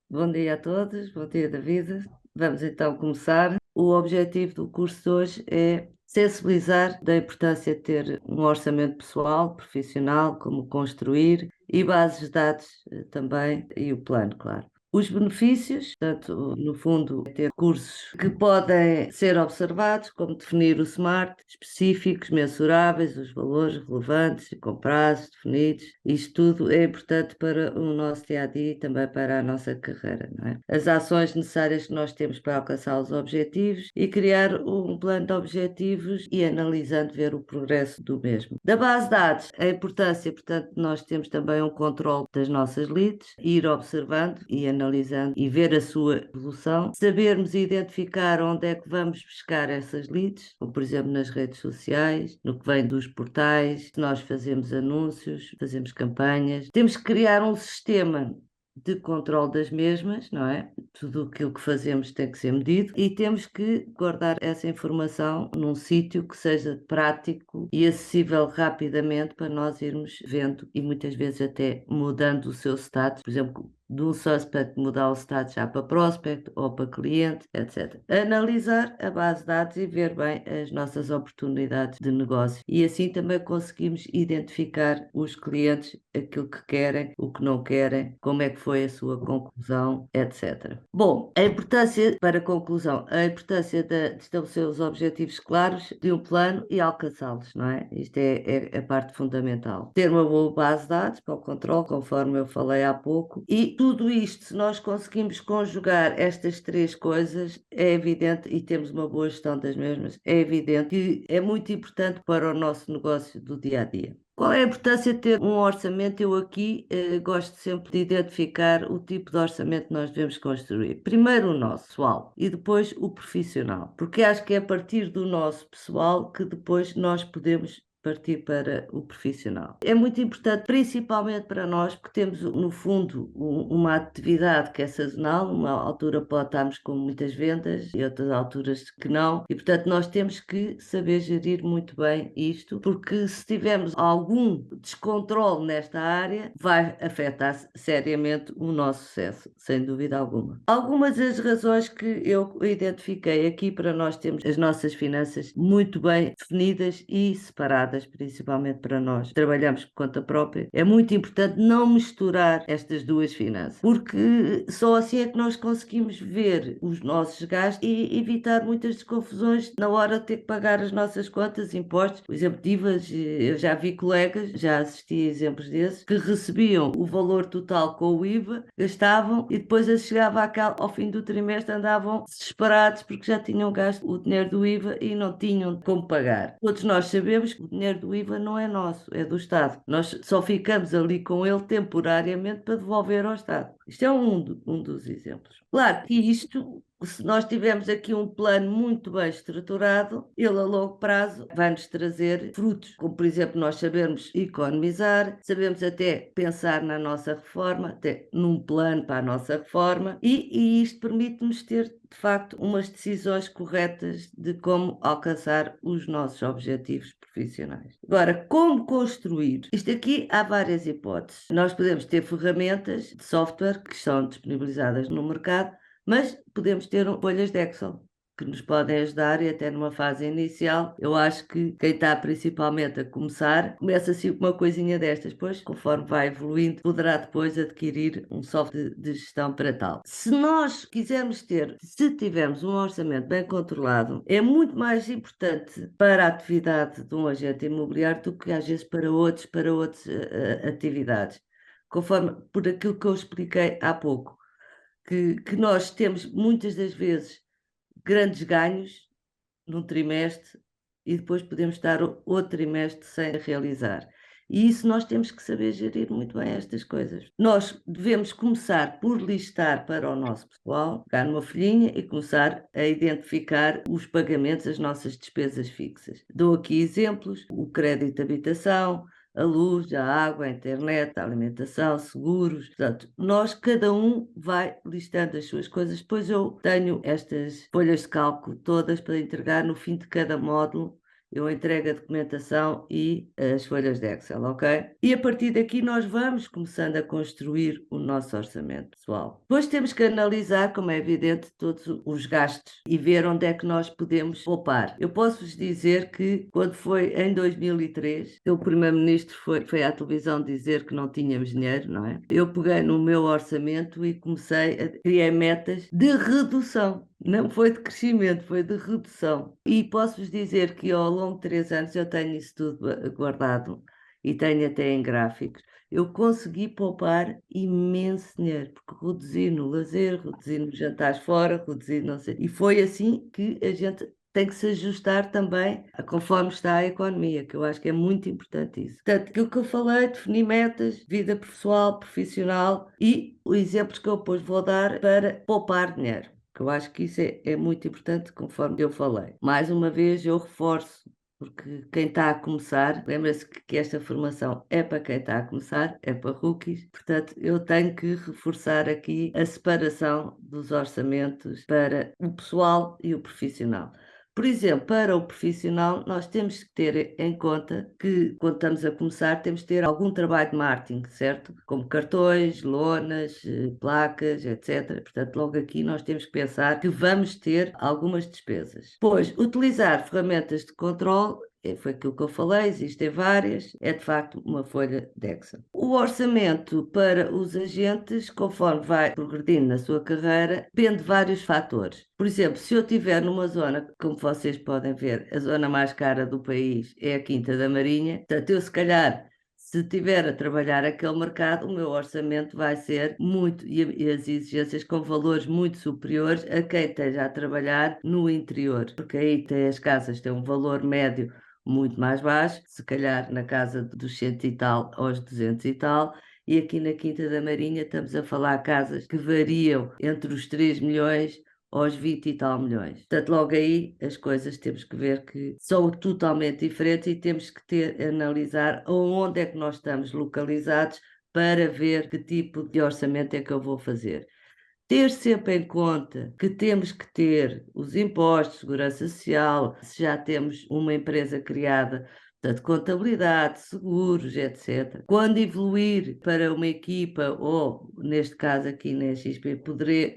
Bom dia a todos, bom dia David. Vamos então começar. O objetivo do curso de hoje é sensibilizar da importância de ter um orçamento pessoal, profissional, como construir e bases de dados também e o plano, claro. Os benefícios, portanto, no fundo, é ter cursos que podem ser observados, como definir o SMART, específicos, mensuráveis, os valores relevantes e com prazos definidos. Isto tudo é importante para o nosso dia-a-dia e também para a nossa carreira, não é? As ações necessárias que nós temos para alcançar os objetivos e criar um plano de objetivos e analisando ver o progresso do mesmo. Da base de dados, a importância, portanto, nós temos também um controle das nossas leads, ir observando e analisando e ver a sua evolução, sabermos identificar onde é que vamos buscar essas leads, como por exemplo nas redes sociais, no que vem dos portais, se nós fazemos anúncios, fazemos campanhas. Temos que criar um sistema de controle das mesmas, não é? Tudo aquilo que fazemos tem que ser medido e temos que guardar essa informação num sítio que seja prático e acessível rapidamente para nós irmos vendo e muitas vezes até mudando o seu status, por exemplo, de um suspect mudar o status já para prospect ou para cliente, etc. Analisar a base de dados e ver bem as nossas oportunidades de negócio e assim também conseguimos identificar os clientes, aquilo que querem, o que não querem, como é que foi a sua conclusão, etc. Bom, a importância, para a conclusão, a importância de estabelecer os objetivos claros de um plano e alcançá-los, não é? Isto é a parte fundamental. Ter uma boa base de dados para o controle, conforme eu falei há pouco, e tudo isto, se nós conseguimos conjugar estas três coisas, é evidente, e temos uma boa gestão das mesmas, é evidente que é muito importante para o nosso negócio do dia a dia. Qual é a importância de ter um orçamento? Eu aqui gosto sempre de identificar o tipo de orçamento que nós devemos construir. Primeiro o nosso pessoal e depois o profissional, porque acho que é a partir do nosso pessoal que depois nós podemos partir para o profissional. É muito importante, principalmente para nós, porque temos, no fundo, uma atividade que é sazonal, uma altura pode estarmos com muitas vendas e outras alturas que não, e portanto nós temos que saber gerir muito bem isto, porque se tivermos algum descontrole nesta área, vai afetar seriamente o nosso sucesso, sem dúvida alguma. Algumas das razões que eu identifiquei aqui para nós termos as nossas finanças muito bem definidas e separadas, principalmente para nós. Trabalhamos por conta própria. É muito importante não misturar estas duas finanças, porque só assim é que nós conseguimos ver os nossos gastos e evitar muitas desconfusões na hora de ter que pagar as nossas contas, impostos. Por exemplo, divas, eu já vi colegas, já assisti a exemplos desses, que recebiam o valor total com o IVA, gastavam e depois chegava ao fim do trimestre andavam desesperados porque já tinham gasto o dinheiro do IVA e não tinham como pagar. Todos nós sabemos que o dinheiro do IVA não é nosso, é do Estado. Nós só ficamos ali com ele temporariamente para devolver ao Estado. Isto é um dos exemplos. Claro que isto, se nós tivermos aqui um plano muito bem estruturado, ele a longo prazo vai-nos trazer frutos, como por exemplo nós sabemos economizar, sabemos até pensar na nossa reforma, até num plano para a nossa reforma, e isto permite-nos ter de facto umas decisões corretas de como alcançar os nossos objetivos profissionais. Agora, como construir? Isto aqui há várias hipóteses. Nós podemos ter ferramentas de software que são disponibilizadas no mercado, mas podemos ter folhas de Excel que nos podem ajudar e até numa fase inicial, eu acho que quem está principalmente a começar, começa assim com uma coisinha destas, depois, conforme vai evoluindo, poderá depois adquirir um software de gestão para tal. Se nós quisermos ter, se tivermos um orçamento bem controlado, é muito mais importante para a atividade de um agente imobiliário do que às vezes para outras atividades. Conforme por aquilo que eu expliquei há pouco, que nós temos muitas das vezes grandes ganhos num trimestre e depois podemos estar outro trimestre sem realizar. E isso nós temos que saber gerir muito bem estas coisas. Nós devemos começar por listar para o nosso pessoal, pegar numa folhinha e começar a identificar os pagamentos, as nossas despesas fixas. Dou aqui exemplos: o crédito de habitação, a luz, a água, a internet, a alimentação, seguros. Portanto, nós, cada um vai listando as suas coisas. Depois eu tenho estas folhas de cálculo todas para entregar no fim de cada módulo eu entrego a documentação e as folhas de Excel, ok? E a partir daqui nós vamos começando a construir o nosso orçamento pessoal. Depois temos que analisar, como é evidente, todos os gastos e ver onde é que nós podemos poupar. Eu posso-vos dizer que quando foi em 2003, o primeiro-ministro foi à televisão dizer que não tínhamos dinheiro, não é? Eu peguei no meu orçamento e comecei a criar metas de redução. Não foi de crescimento, foi de redução. E posso-vos dizer que ao longo de 3 anos eu tenho isso tudo guardado e tenho até em gráficos. Eu consegui poupar imenso dinheiro, porque reduzi no lazer, reduzi nos jantares fora, reduzi não sei. E foi assim que a gente tem que se ajustar também a conforme está a economia, que eu acho que é muito importante isso. Portanto, aquilo que eu falei, definir metas, vida pessoal, profissional e os exemplos que eu depois vou dar para poupar dinheiro, que eu acho que isso é muito importante, conforme eu falei. Mais uma vez, eu reforço, porque quem está a começar, lembra-se que esta formação é para quem está a começar, é para rookies, portanto, eu tenho que reforçar aqui a separação dos orçamentos para o pessoal e o profissional. Por exemplo, para o profissional, nós temos que ter em conta que, quando estamos a começar, temos que ter algum trabalho de marketing, certo? Como cartões, lonas, placas, etc. Portanto, logo aqui nós temos que pensar que vamos ter algumas despesas. Depois, utilizar ferramentas de controle. Foi aquilo que eu falei, existem várias, é de facto uma folha de Excel. O orçamento para os agentes, conforme vai progredindo na sua carreira, depende de vários fatores. Por exemplo, se eu estiver numa zona, como vocês podem ver, a zona mais cara do país é a Quinta da Marinha, portanto eu se calhar, se estiver a trabalhar aquele mercado, o meu orçamento vai ser muito, e as exigências com valores muito superiores a quem esteja a trabalhar no interior, porque aí as casas têm um valor médio muito mais baixo, se calhar na casa dos 100 e tal aos 200 e tal, e aqui na Quinta da Marinha estamos a falar casas que variam entre os 3 milhões aos 20 e tal milhões. Portanto, logo aí as coisas temos que ver que são totalmente diferentes e temos que analisar onde é que nós estamos localizados para ver que tipo de orçamento é que eu vou fazer. Ter sempre em conta que temos que ter os impostos, segurança social, se já temos uma empresa criada, portanto, contabilidade, seguros, etc. Quando evoluir para uma equipa, ou neste caso aqui na XP,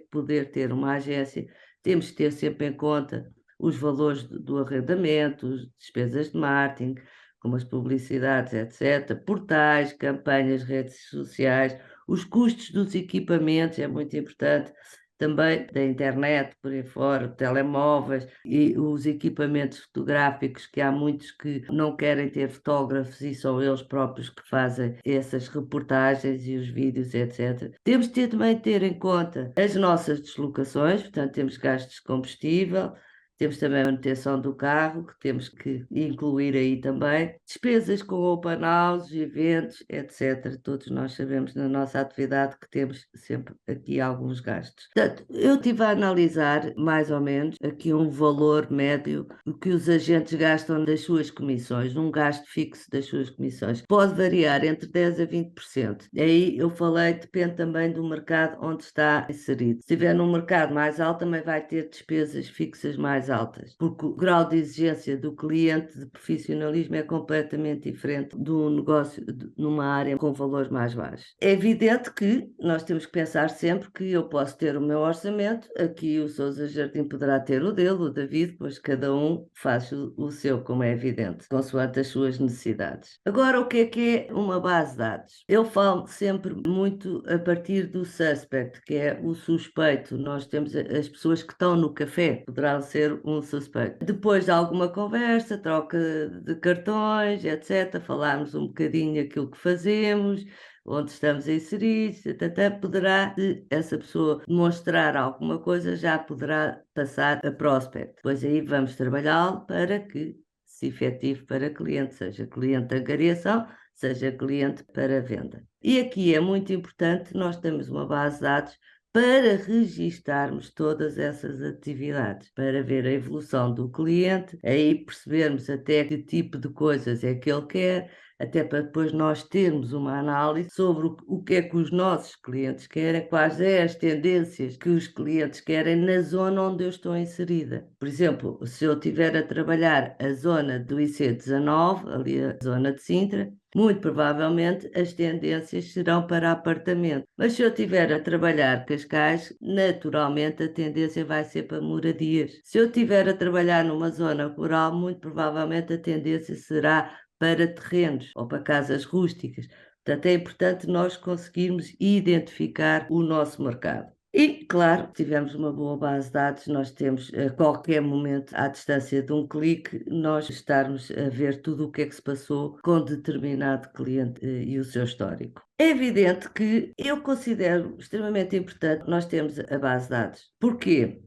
poder ter uma agência, temos que ter sempre em conta os valores do arrendamento, as despesas de marketing, como as publicidades, etc., portais, campanhas, redes sociais, os custos dos equipamentos, é muito importante, também da internet, por aí fora, telemóveis e os equipamentos fotográficos, que há muitos que não querem ter fotógrafos e são eles próprios que fazem essas reportagens e os vídeos, etc. Temos de também ter em conta as nossas deslocações, portanto, temos gastos de combustível, temos também a manutenção do carro, que temos que incluir aí também. Despesas com open houses, eventos, etc. Todos nós sabemos na nossa atividade que temos sempre aqui alguns gastos. Portanto, eu estive a analisar, mais ou menos, aqui um valor médio do que os agentes gastam das suas comissões, um gasto fixo das suas comissões. Pode variar entre 10% a 20%. Aí eu falei, depende também do mercado onde está inserido. Se estiver num mercado mais alto, também vai ter despesas fixas mais altas, porque o grau de exigência do cliente de profissionalismo é completamente diferente do negócio numa área com valores mais baixos. É evidente que nós temos que pensar sempre que eu posso ter o meu orçamento, aqui o Sousa Jardim poderá ter o dele, o David, pois cada um faz o seu, como é evidente, consoante as suas necessidades. Agora, o que é uma base de dados? Eu falo sempre muito a partir do suspect, que é o suspeito. Nós temos as pessoas que estão no café, poderão ser um suspeito. Depois de alguma conversa, troca de cartões, etc., falarmos um bocadinho aquilo que fazemos, onde estamos inseridos, até poderá, se essa pessoa demonstrar alguma coisa, já poderá passar a prospect. Depois aí vamos trabalhá-lo para que se efetive para cliente, seja cliente de angariação, seja cliente para venda. E aqui é muito importante, nós temos uma base de dados para registarmos todas essas atividades, para ver a evolução do cliente, aí percebermos até que tipo de coisas é que ele quer, até para depois nós termos uma análise sobre o que é que os nossos clientes querem, quais são as tendências que os clientes querem na zona onde eu estou inserida. Por exemplo, se eu estiver a trabalhar a zona do IC19, ali a zona de Sintra, muito provavelmente as tendências serão para apartamento. Mas se eu estiver a trabalhar Cascais, naturalmente a tendência vai ser para moradias. Se eu estiver a trabalhar numa zona rural, muito provavelmente a tendência será para terrenos ou para casas rústicas. Portanto, é importante nós conseguirmos identificar o nosso mercado. E, claro, se tivermos uma boa base de dados, nós temos a qualquer momento, à distância de um clique, nós estarmos a ver tudo o que é que se passou com determinado cliente e o seu histórico. É evidente que eu considero extremamente importante nós termos a base de dados. Porquê?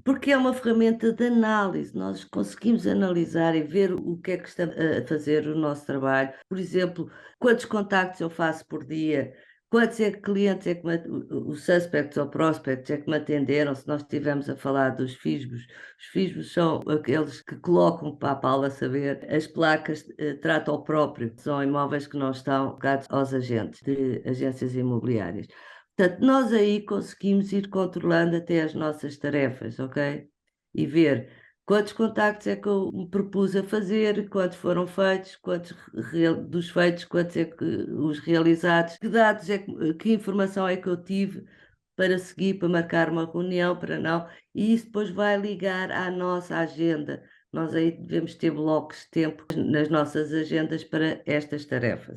Porque é uma ferramenta de análise, nós conseguimos analisar e ver o que é que está a fazer o nosso trabalho. Por exemplo, quantos contactos eu faço por dia, quantos clientes é que os suspects ou prospects é que me atenderam, se nós estivermos a falar dos FISBOS. Os FISBOS são aqueles que colocam para a Paula saber, as placas tratam ao próprio, são imóveis que não estão ligados aos agentes de agências imobiliárias. Portanto, nós aí conseguimos ir controlando até as nossas tarefas, ok? E ver quantos contactos é que eu me propus a fazer, quantos foram feitos, quantos dos feitos, quantos é que os realizados, que dados que informação é que eu tive para seguir, para marcar uma reunião, para não. E isso depois vai ligar à nossa agenda. Nós aí devemos ter blocos de tempo nas nossas agendas para estas tarefas.